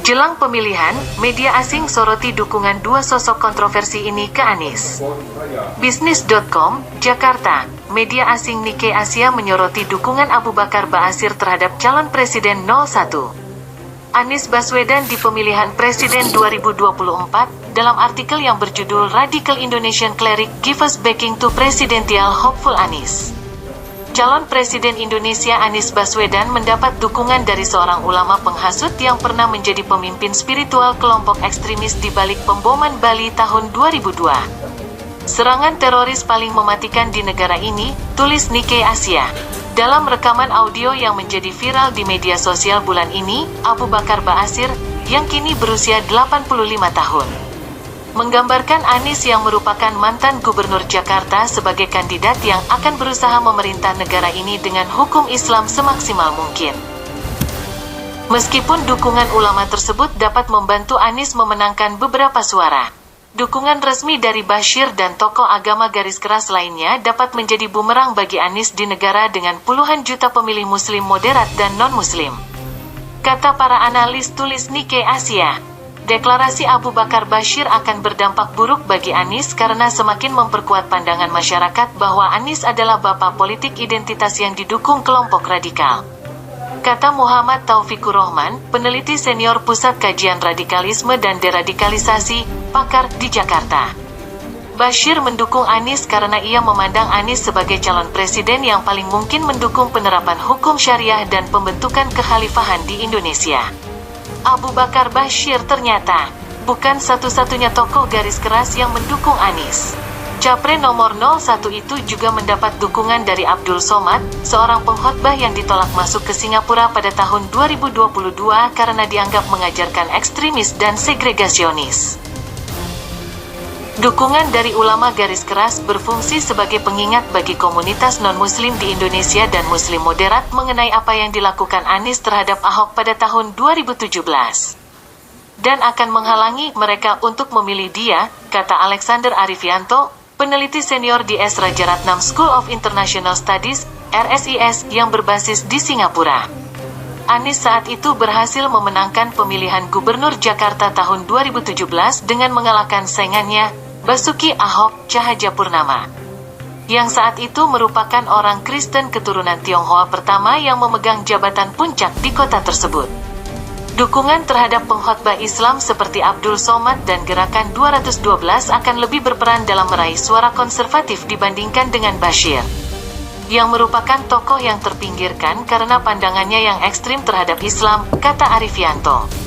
Jelang pemilihan, media asing soroti dukungan dua sosok kontroversi ini ke Anies. Bisnis.com, Jakarta. Media asing Nikkei Asia menyoroti dukungan Abu Bakar Ba'asyir terhadap calon Presiden 01. Anies Baswedan di pemilihan Presiden 2024, dalam artikel yang berjudul Radical Indonesian Cleric Gives Backing to Presidential Hopeful Anies. Calon Presiden Indonesia Anies Baswedan mendapat dukungan dari seorang ulama penghasut yang pernah menjadi pemimpin spiritual kelompok ekstremis di balik pemboman Bali tahun 2002. Serangan teroris paling mematikan di negara ini, tulis Nikkei Asia. Dalam rekaman audio yang menjadi viral di media sosial bulan ini, Abu Bakar Ba'asyir, yang kini berusia 85 tahun, menggambarkan Anies yang merupakan mantan gubernur Jakarta sebagai kandidat yang akan berusaha memerintah negara ini dengan hukum Islam semaksimal mungkin. Meskipun dukungan ulama tersebut dapat membantu Anies memenangkan beberapa suara, dukungan resmi dari Bashir dan tokoh agama garis keras lainnya dapat menjadi bumerang bagi Anies di negara dengan puluhan juta pemilih Muslim moderat dan non-Muslim. Kata para analis, tulis Nikkei Asia. Deklarasi Abu Bakar Bashir akan berdampak buruk bagi Anies karena semakin memperkuat pandangan masyarakat bahwa Anies adalah bapak politik identitas yang didukung kelompok radikal. Kata Muhammad Taufikur Rahman, peneliti senior Pusat Kajian Radikalisme dan Deradikalisasi, pakar di Jakarta. Bashir mendukung Anies karena ia memandang Anies sebagai calon presiden yang paling mungkin mendukung penerapan hukum syariah dan pembentukan kekhalifahan di Indonesia. Abu Bakar Bashir ternyata bukan satu-satunya tokoh garis keras yang mendukung Anies. Capres nomor 01 itu juga mendapat dukungan dari Abdul Somad, seorang pengkhotbah yang ditolak masuk ke Singapura pada tahun 2022 karena dianggap mengajarkan ekstremis dan segregasionis. Dukungan dari ulama garis keras berfungsi sebagai pengingat bagi komunitas non-muslim di Indonesia dan muslim moderat mengenai apa yang dilakukan Anies terhadap Ahok pada tahun 2017. Dan akan menghalangi mereka untuk memilih dia, kata Alexander Arifianto, peneliti senior di S. Rajaratnam School of International Studies, RSIS, yang berbasis di Singapura. Anies saat itu berhasil memenangkan pemilihan gubernur Jakarta tahun 2017 dengan mengalahkan saingannya, Basuki Ahok Tjahajapurnama, yang saat itu merupakan orang Kristen keturunan Tionghoa pertama yang memegang jabatan puncak di kota tersebut. Dukungan terhadap pengkhotbah Islam seperti Abdul Somad dan Gerakan 212 akan lebih berperan dalam meraih suara konservatif dibandingkan dengan Bashir, yang merupakan tokoh yang terpinggirkan karena pandangannya yang ekstrim terhadap Islam, kata Arifianto.